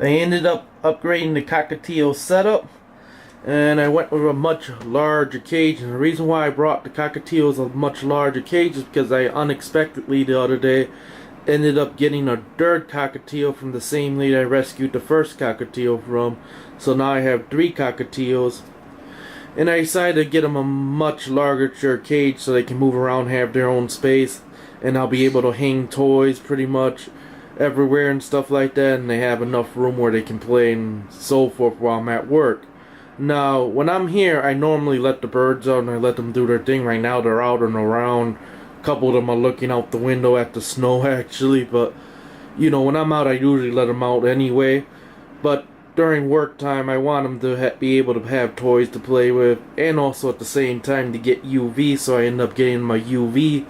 I ended up upgrading the Cockatiel setup, and I went with a much larger cage. And the reason why I brought the Cockatiels a much larger cage is because I unexpectedly the other day ended up getting a third Cockatiel from the same lady I rescued the first Cockatiel from. So now I have three Cockatiels, and I decided to get them a much larger cage so they can move around, have their own space, and I'll be able to hang toys pretty much everywhere and stuff like that, and they have enough room where they can play and so forth while I'm at work. Now, when I'm here, I normally let the birds out and I let them do their thing. Right now, they're out and around. A couple of them are looking out the window at the snow, actually, but when I'm out, I usually let them out anyway. But during work time, I want them to be able to have toys to play with, and also at the same time to get UV. So I end up getting my UV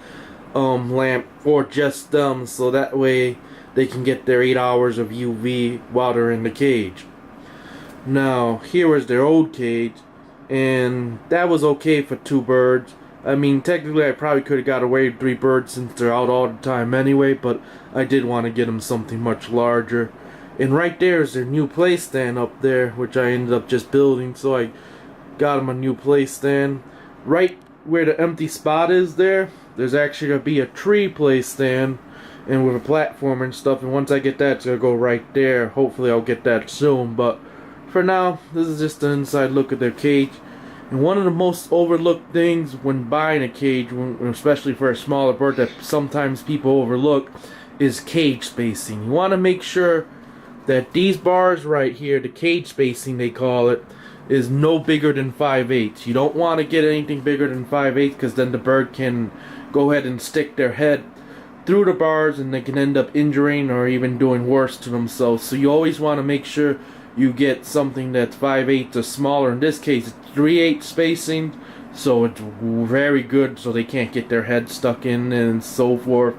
lamp for just them, so that way they can get their 8 hours of UV while they're in the cage. Now, here was their old cage, and that was okay for 2 birds. I mean, technically I probably could have got away with 3 birds since they're out all the time anyway, but I did want to get them something much larger. And right there is their new play stand up there, which I ended up just building, so I got them a new play stand. Right where the empty spot is there's actually going to be a tree play stand, and with a platform and stuff, and once I get that, it's going to go right there. Hopefully I'll get that soon, but for now, this is just an inside look at their cage. And one of the most overlooked things when buying a cage, especially for a smaller bird that sometimes people overlook, is cage spacing. You want to make sure that these bars right here, the cage spacing they call it, is no bigger than 5/8. You don't want to get anything bigger than 5/8 because then the bird can go ahead and stick their head through the bars and they can end up injuring or even doing worse to themselves. So you always want to make sure you get something that's 5/8 or smaller. In this case, it's 3/8 spacing, so it's very good so they can't get their head stuck in and so forth.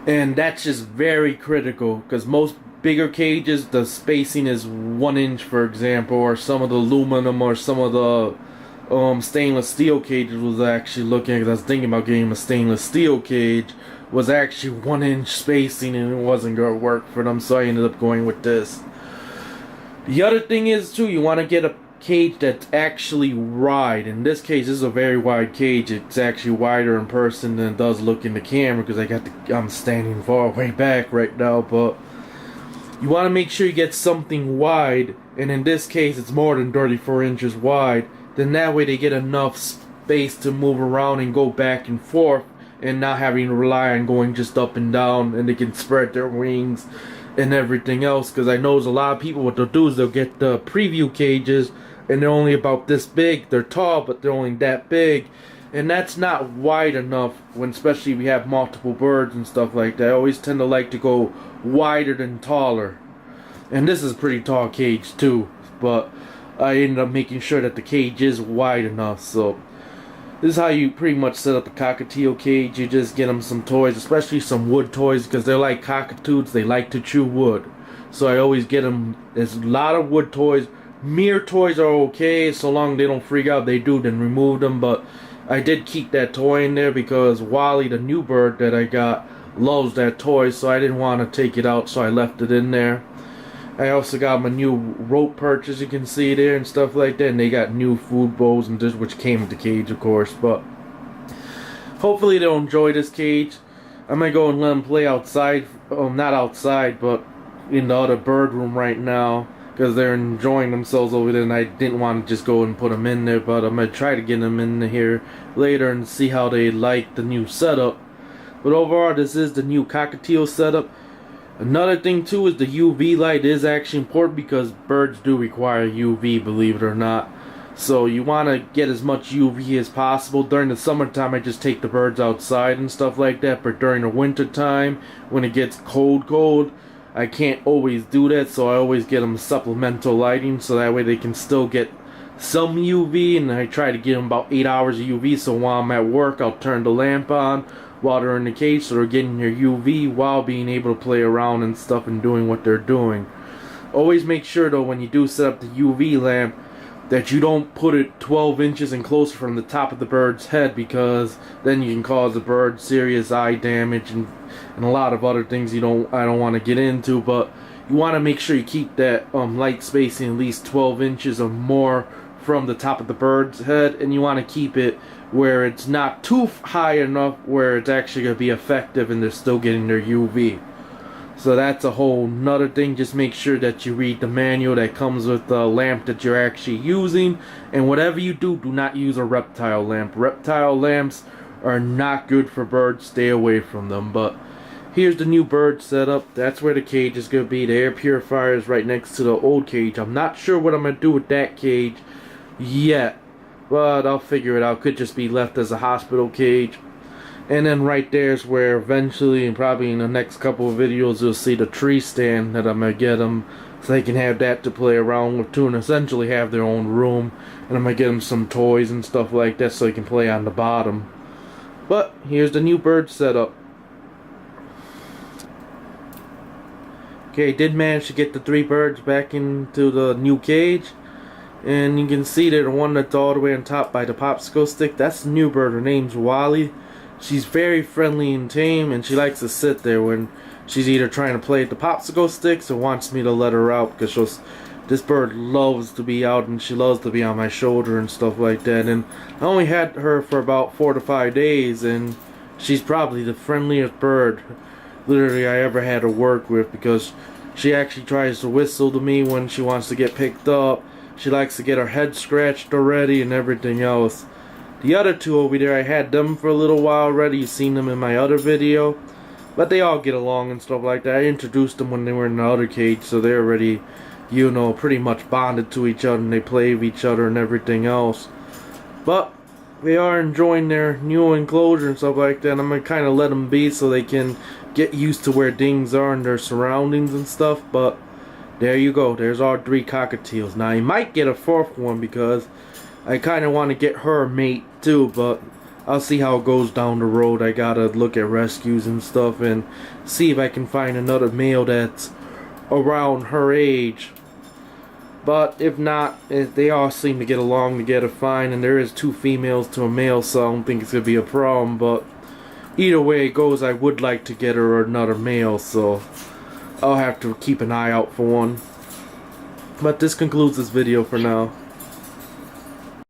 And that's just very critical because most bigger cages, the spacing is 1 inch, for example, or some of the aluminum or some of the stainless steel cages was actually looking at, because I was thinking about getting a stainless steel cage, was actually 1 inch spacing and it wasn't going to work for them, so I ended up going with this. The other thing is too, you want to get a cage that's actually wide. In this case, this is a very wide cage. It's actually wider in person than it does look in the camera because I'm standing far way back right now, but you want to make sure you get something wide, and in this case it's more than 34 inches wide. Then that way they get enough space to move around and go back and forth and not having to rely on going just up and down, and they can spread their wings and everything else. Because I know there's a lot of people, what they'll do is they'll get the preview cages and they're only about this big. They're tall, but they're only that big, and that's not wide enough when, especially if we have multiple birds and stuff like that. I always tend to like to go wider than taller. And this is a pretty tall cage too, but I ended up making sure that the cage is wide enough. So this is how you pretty much set up a cockatiel cage. You just get them some toys, especially some wood toys, because they're like cockatoos. They like to chew wood. So I always get them, there's a lot of wood toys. Mere toys are okay, so long they don't freak out. They do, then remove them. But I did keep that toy in there because Wally, the new bird that I got, loves that toy. So I didn't want to take it out, so I left it in there. I also got my new rope perch, as you can see there, and stuff like that. And they got new food bowls, and this, which came with the cage, of course. But hopefully they'll enjoy this cage. I might go and let them play outside. Not outside, but in the other bird room right now, because they're enjoying themselves over there. And I didn't want to just go and put them in there, but I'm gonna try to get them in here later and see how they like the new setup. But overall, this is the new Cockatiel setup. Another thing too is the UV light is actually important because birds do require UV, believe it or not. So you want to get as much UV as possible. During the summertime, I just take the birds outside and stuff like that. But during the winter time, when it gets cold, I can't always do that. So I always get them supplemental lighting, so that way they can still get some UV. And I try to get them about 8 hours of UV. So while I'm at work, I'll turn the lamp on while they're in the cage, so they're getting their UV while being able to play around and stuff and doing what they're doing. Always make sure though, when you do set up the UV lamp, that you don't put it 12 inches and closer from the top of the bird's head, because then you can cause the bird serious eye damage and a lot of other things I don't want to get into. But you want to make sure you keep that light spacing at least 12 inches or more from the top of the bird's head, and you want to keep it where it's not too high enough where it's actually going to be effective and they're still getting their UV. So that's a whole nother thing. Just make sure that you read the manual that comes with the lamp that you're actually using, and whatever you do, do not use a reptile lamp. Reptile lamps are not good for birds. Stay away from them. But here's the new bird setup. That's where the cage is going to be. The air purifier is right next to the old cage. I'm not sure what I'm going to do with that cage yet, but I'll figure it out. Could just be left as a hospital cage. And then right there's where eventually, and probably in the next couple of videos, you'll see the tree stand that I'm going to get them, so they can have that to play around with too, and essentially have their own room. And I'm going to get them some toys and stuff like that so they can play on the bottom. But here's the new bird setup. Okay, did manage to get the 3 birds back into the new cage. And you can see that the one that's all the way on top by the popsicle stick, that's the new bird. Her name's Wally. She's very friendly and tame, and she likes to sit there when she's either trying to play at the popsicle sticks or wants me to let her out, because this bird loves to be out and she loves to be on my shoulder and stuff like that. And I only had her for about 4 to 5 days, and she's probably the friendliest bird literally I ever had to work with, because she actually tries to whistle to me when she wants to get picked up. She likes to get her head scratched already and everything else. The other 2 over there, I had them for a little while already. You've seen them in my other video. But they all get along and stuff like that. I introduced them when they were in the other cage, so they're already, you know, pretty much bonded to each other, and they play with each other and everything else. But they are enjoying their new enclosure and stuff like that. I'm going to kind of let them be so they can get used to where things are and their surroundings and stuff. But there you go. There's our 3 cockatiels. Now, I might get a 4th one because I kind of want to get her a mate too, but I'll see how it goes down the road. I gotta look at rescues and stuff and see if I can find another male that's around her age. But if not, they all seem to get along together fine, and there is 2 females to a male, so I don't think it's gonna be a problem. But either way it goes, I would like to get her another male, so I'll have to keep an eye out for one. But this concludes this video for now.